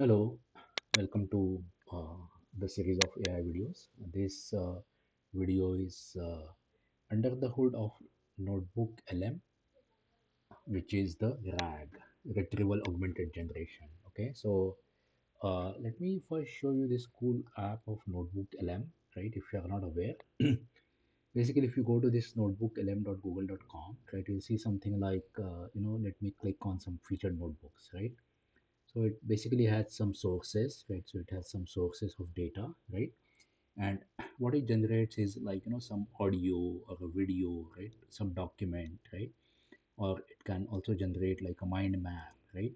Hello, welcome to the series of AI videos. This video is under the hood of NotebookLM, which is the RAG, Retrieval Augmented Generation. Okay, so let me first show you this cool app of NotebookLM, right? If you are not aware, basically, if you go to this notebooklm.google.com, right, you'll see something like, let me click on some featured notebooks, right? So it basically has some sources, right? So it has some sources of data, right? And what it generates is like, some audio or a video, right? Some document, right? Or it can also generate like a mind map, right?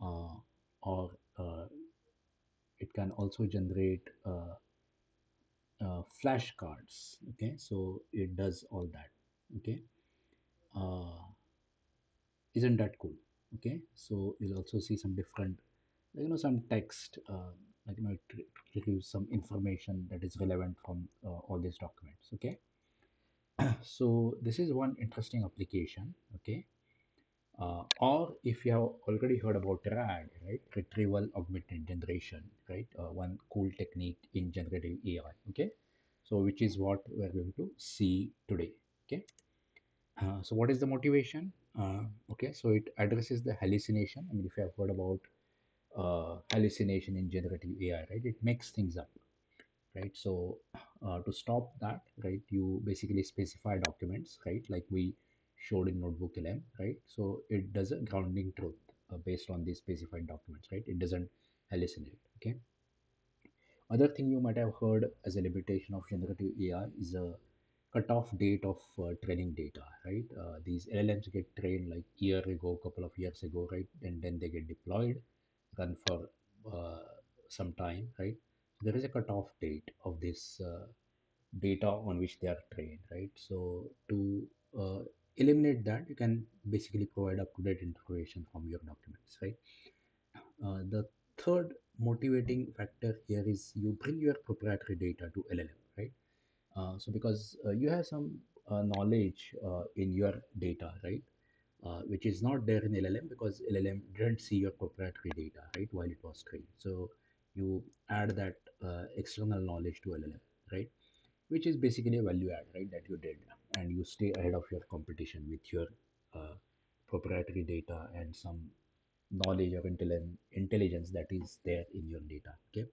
Or it can also generate flashcards, okay? So it does all that, okay? Uh, isn't that cool? Okay, so you'll also see some different some text, it retrieves some information that is relevant from all these documents. Okay, so this is one interesting application. Okay, or if you have already heard about RAG, right, retrieval augmented generation, right, one cool technique in generative AI. Okay, so which is what we're going to see today. Okay, so what is the motivation? Okay, so it addresses the hallucination. I mean, if you have heard about hallucination in generative AI, right? It makes things up, right? So to stop that, right, you basically specify documents, right? Like we showed in NotebookLM, right? So it does a grounding truth based on these specified documents, right? It doesn't hallucinate. Okay. Other thing you might have heard as a limitation of generative AI is a cutoff date of training data, right? These LLMs get trained like year ago, couple of years ago, right? And then they get deployed, run for uh, some time, right? There is a cutoff date of this data on which they are trained, right? So to eliminate that, you can basically provide up-to-date information from your documents, right? The third motivating factor here is you bring your proprietary data to LLM, right? So because you have some knowledge in your data, right? Which is not there in LLM because LLM didn't see your proprietary data, right, while it was trained. So you add that external knowledge to LLM, right? Which is basically a value add, right, that you did, and you stay ahead of your competition with your uh, proprietary data and some knowledge or intelligence that is there in your data. Okay,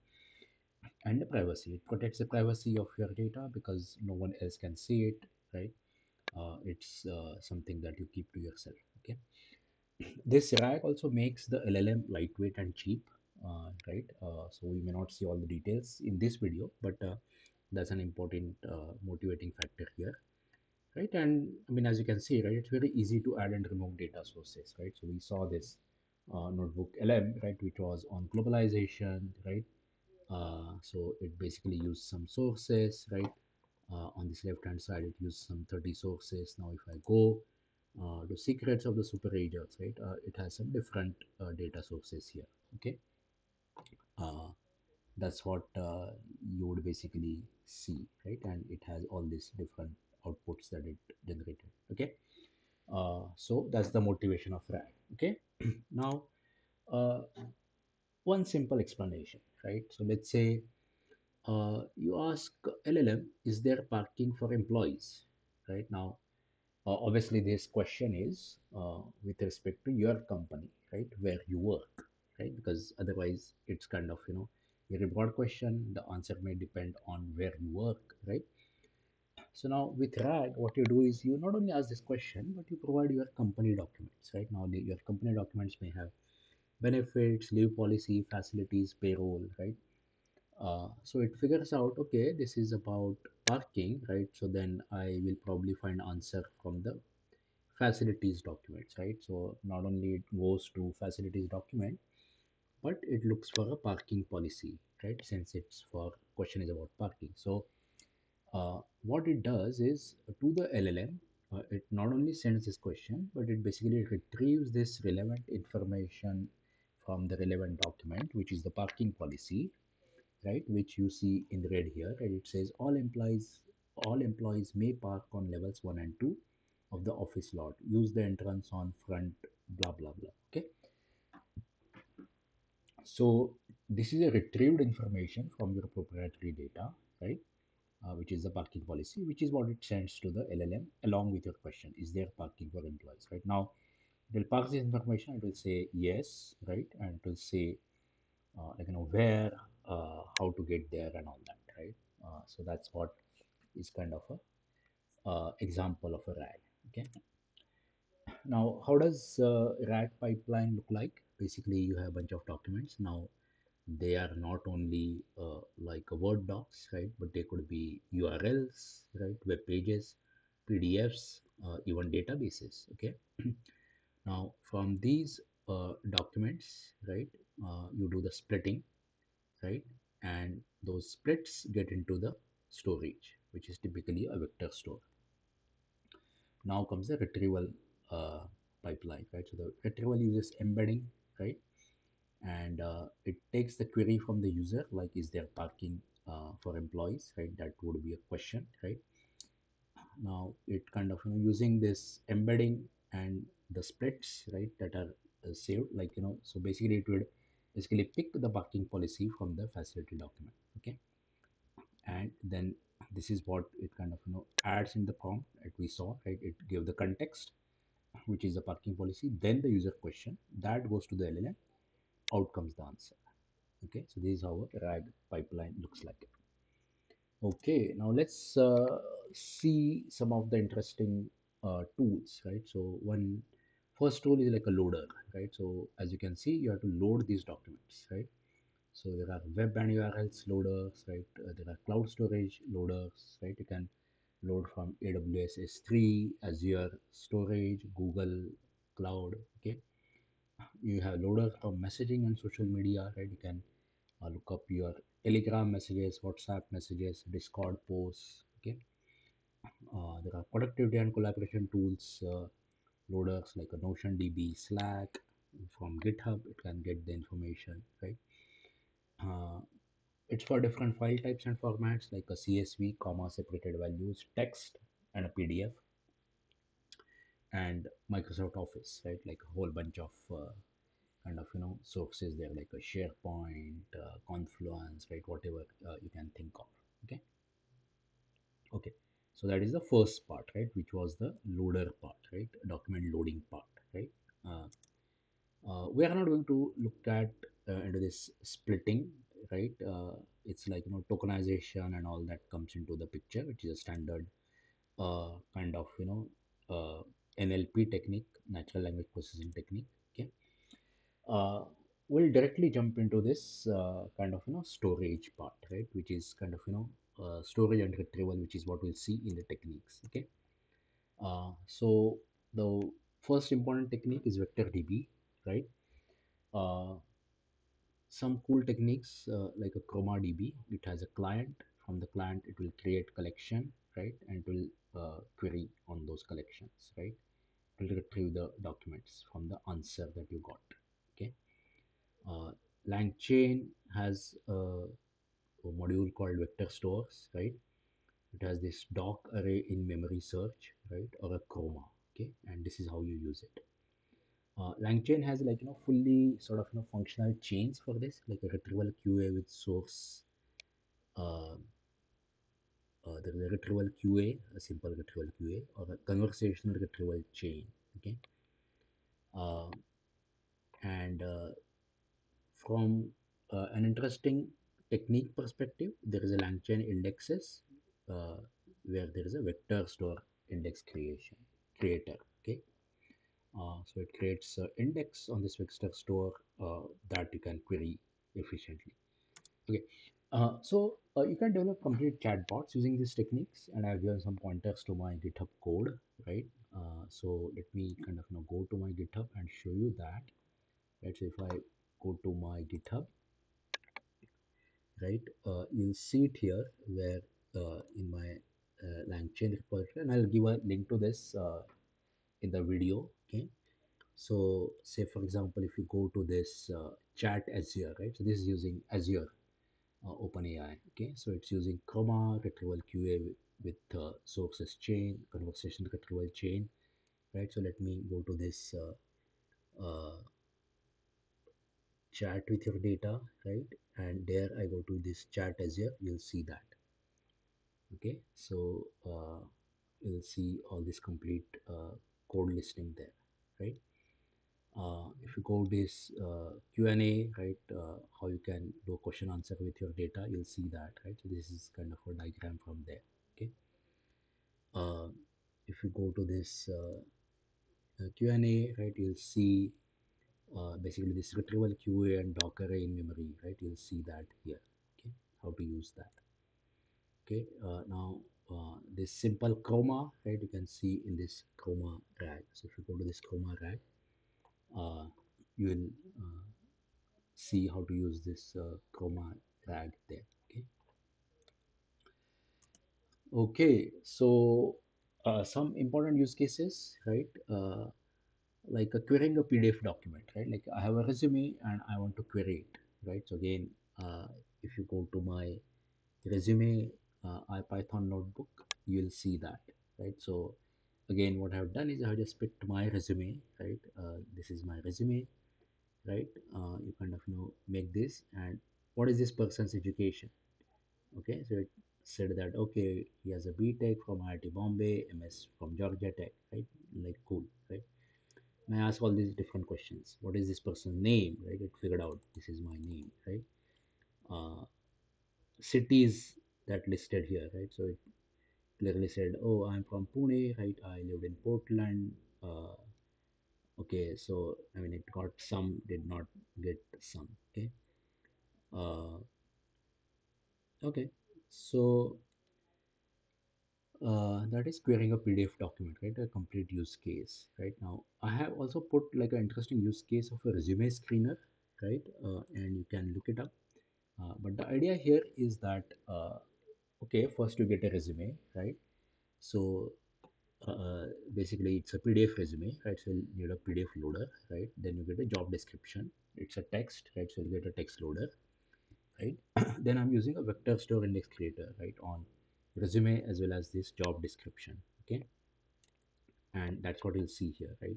and the privacy, it protects the privacy of your data because no one else can see it, right? It's something that you keep to yourself. Okay, this RAG also makes the LLM lightweight and cheap, right? So we may not see all the details in this video, but that's an important motivating factor here, right? And I mean, as you can see, right, it's very easy to add and remove data sources, right? So we saw this notebook LM, right, which was on globalization, right? So it basically used some sources, right? On this left hand side, it used some 30 sources. Now, if I go to secrets of the super agents, right, it has some different data sources here. Okay, uh, that's what you would basically see, right? And it has all these different outputs that it generated. Okay, so that's the motivation of RAG. Okay, now uh, one simple explanation, right? So let's say you ask LLM, is there parking for employees? Right now, obviously, this question is with respect to your company, right, where you work, right? Because otherwise, it's kind of a very broad question. The answer may depend on where you work, right? So now with RAG, what you do is you not only ask this question, but you provide your company documents, right? Now, your company documents may have benefits, leave policy, facilities, payroll, right? So it figures out, okay, this is about parking, right? So then I will probably find answer from the facilities documents, right? So not only it goes to facilities document, but it looks for a parking policy, right? Since it's for question is about parking. So what it does is to the LLM, it not only sends this question, but it basically retrieves this relevant information from the relevant document, which is the parking policy, right, which you see in red here, and it says all employees may park on levels 1 and 2 of the office lot, use the entrance on front, blah blah blah. Okay, So this is a retrieved information from your proprietary data, right? Which is the parking policy, which is what it sends to the LLM along with your question: is there parking for employees? Right now, it will parse this information. It will say yes, right, and it will say where, how to get there, and all that, right? So that's what is kind of a example of a RAG. Okay. Now, how does RAG pipeline look like? Basically, you have a bunch of documents. Now, they are not only like a Word docs, right? But they could be URLs, right? Web pages, PDFs, even databases. Okay. Now, from these documents, right, you do the splitting, right? And those splits get into the storage, which is typically a vector store. Now comes the retrieval uh, pipeline, right? So the retrieval uses embedding, right? And it takes the query from the user, like is there parking for employees, right? That would be a question, right? Now it kind of using this embedding and the splits, right, that are saved, like so basically it would basically pick the parking policy from the facility document. Okay. And then this is what it kind of adds in the prompt that we saw, right? It gave the context, which is the parking policy, then the user question that goes to the LLM, out comes the answer. Okay, so this is how a RAG pipeline looks like. Okay, now let's see some of the interesting tools, right? So one first tool is like a loader, right? So as you can see, you have to load these documents, right? So there are web and URLs loaders, right? There are cloud storage loaders, right? You can load from AWS S3, Azure storage, Google Cloud. Okay, you have loaders from messaging and social media, right? You can look up your Telegram messages, WhatsApp messages, Discord posts. Okay, there are productivity and collaboration tools, loaders like a Notion DB, Slack. From GitHub, it can get the information, right? Uh, it's for different file types and formats like a CSV, comma separated values, text, and a PDF, and Microsoft Office, right? Like a whole bunch of kind of sources there, like a SharePoint, Confluence, right? Whatever you can think of. Okay. Okay, so that is the first part, right, which was the loader part, right, document loading part, right. uh, we are not going to look at into this splitting, right. It's like tokenization and all that comes into the picture, which is a standard kind of NLP technique, natural language processing technique. Okay. uh, we'll directly jump into this kind of storage part, right, which is kind of storage and retrieval, which is what we'll see in the techniques. Okay. So the first important technique is VectorDB, right. uh, some cool techniques like a Chroma DB. It has a client. From the client it will create collection, right, and it will query on those collections, right. It will retrieve the documents from the answer that you got. Okay. uh, Langchain has a module called vector stores, right. It has this doc array in memory search, right, or a Chroma. Okay, and this is how you use it. Langchain has like fully sort of functional chains for this, like a retrieval QA with source. Uh, there is a retrieval QA, a simple retrieval QA, or a conversational retrieval chain. Okay, uh, and from an interesting technique perspective, there is a Langchain indexes uh, where there is a vector store index creator. Okay, so it creates an index on this vector store that you can query efficiently. Okay, you can develop complete chatbots using these techniques, and I've given some pointers to my GitHub code, right? So let me kind of go to my GitHub and show you that. Let's say if I go to my GitHub, right, you'll see it here where in my LangChain repository, and I'll give a link to this in the video. Okay, so say for example, if you go to this chat Azure, right, so this is using Azure OpenAI. Okay, so it's using Chroma retrieval QA with sources chain, conversation retrieval chain, right. So let me go to this chat with your data, right? And there I go to this chat Azure, you'll see that. Okay, so you'll see all this complete code listing there, right? If you go this Q&A, right, how you can do question answer with your data, you'll see that, right? So this is kind of a diagram from there. Okay. Uh, if you go to this Q&A, right, you'll see basically this retrieval QA and Docker in memory, right? You'll see that here. Okay, how to use that. Okay, now this simple Chroma, right? You can see in this Chroma rag. So if you go to this Chroma rag, uh, you will see how to use this Chroma rag there. Okay. Okay. So some important use cases, right? Like querying a PDF document, right? Like I have a resume and I want to query it, right? So again, if you go to my resume IPython notebook, you'll see that, right? So again, what I've done is I just picked my resume, right? This is my resume, right? You kind of make this, and what is this person's education? Okay, so it said that okay, he has a B.Tech from IIT Bombay, MS from Georgia Tech, right? Like cool, right? And I ask all these different questions. What is this person's name, right? It figured out this is my name, right? Uh, Cities that listed here, right? So it clearly said, oh, I'm from Pune, right? I lived in Portland. Okay, so I mean, it got some, did not get some. Okay, uh, okay. So that is querying a PDF document, right? A complete use case, right? Now, I have also put like an interesting use case of a resume screener, right? And you can look it up. But the idea here is that, okay, first you get a resume, right? So basically it's a PDF resume, right? So you need a PDF loader, right? Then you get a job description. It's a text, right? So you get a text loader, right? Then I'm using a vector store index creator, right, on resume as well as this job description. Okay, and that's what you'll see here, right?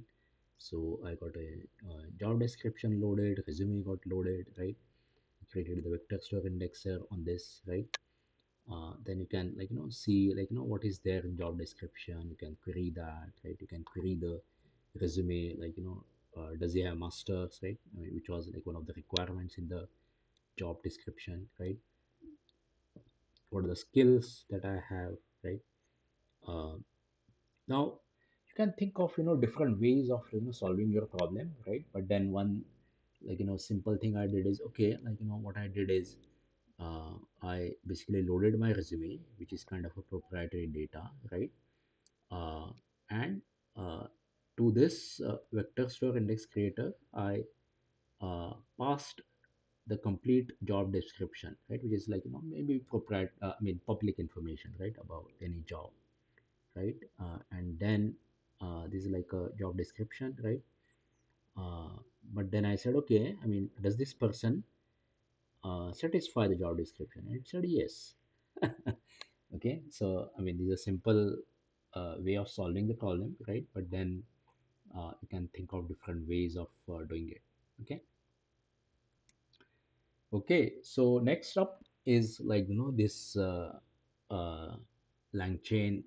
So I got a job description loaded, resume got loaded, right? Created the vector store indexer on this, right? Then you can like see like what is there in job description. You can query that, right? You can query the resume, like does he have masters, right? I mean, which was like one of the requirements in the job description, right? What are the skills that I have, right? uh, Now you can think of different ways of solving your problem, right? But then one like simple thing I did is okay, like what I did is I basically loaded my resume, which is kind of a proprietary data, right? uh, and to this vector store index creator, I passed the complete job description, right? Which is like maybe proprietary, I mean public information, right, about any job, right? And then this is like a job description, right? uh, but then I said okay, I mean, does this person satisfy the job description? And it said yes. Okay, so I mean, this is a simple way of solving the problem, right? But then you can think of different ways of doing it. Okay. Okay, so next up is like this uh, Langchain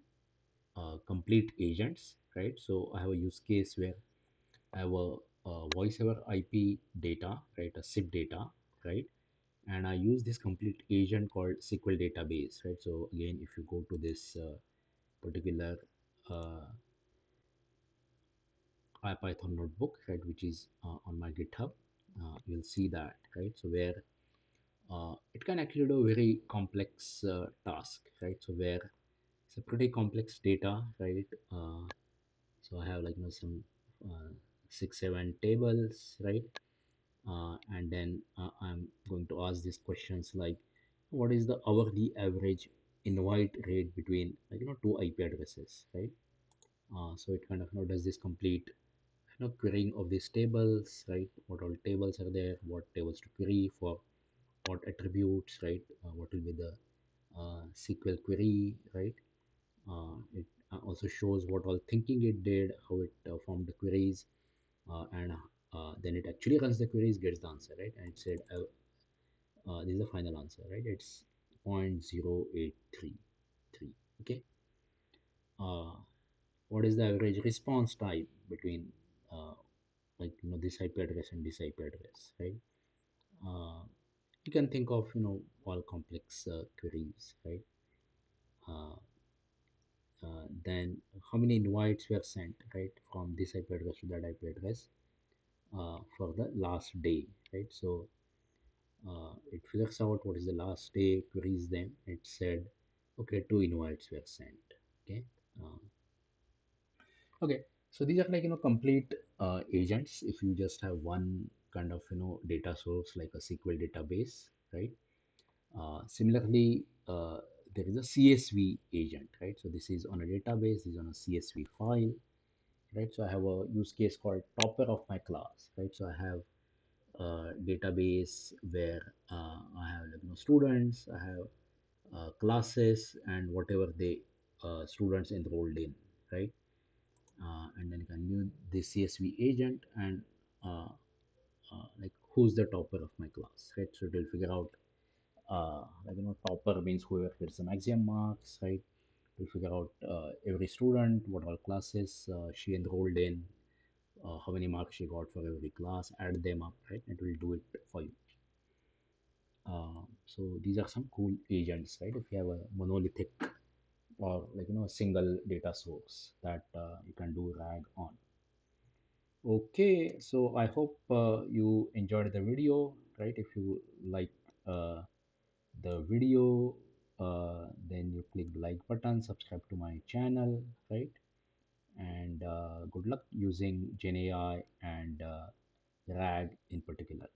complete agents, right? So I have a use case where I have a voice over IP data, right? A SIP data, right? And I use this complete agent called SQL database, right? So again, if you go to this particular uh, IPython notebook, right, which is on my GitHub, you'll see that, right? So where it can actually do a very complex task, right? So where it's a pretty complex data, right? So I have like some 6 7 tables, right? And then I'm going to ask these questions like, what is the hourly average invite rate between like two IP addresses, right? So it kind of does this complete querying of these tables, right? What all tables are there? What tables to query for? What attributes, right? What will be the SQL query, right? It also shows what all thinking it did, how it formed the queries, and then it actually runs the queries, gets the answer, right? And it said this is the final answer, right? It's 0.0833. Okay. uh, what is the average response time between uh, this IP address and this IP address, right? uh, you can think of all complex queries, right? uh, then how many invites were sent, right, from this IP address to that IP address for the last day, right? So it figures out what is the last day, queries them. It said, okay, two invites were sent. Okay. Uh, okay. So these are like complete agents. If you just have one kind of data source like a SQL database, right? Similarly, there is a CSV agent, right? So this is on a database, this is on a CSV file, right? So I have a use case called topper of my class, right? So I have a database where I have students, I have classes, and whatever they students enrolled in, right? And then you can use the CSV agent and like who's the topper of my class, right? So it will figure out topper means whoever gets the maximum marks, right? We'll figure out every student, what all classes she enrolled in, how many marks she got for every class, add them up, right? It will do it for you. So these are some cool agents, right? If you have a monolithic or a single data source that you can do rag on. Okay, so I hope you enjoyed the video, right? If you like uh, the video, then you click the like button, subscribe to my channel, right? And good luck using GenAI and RAG in particular.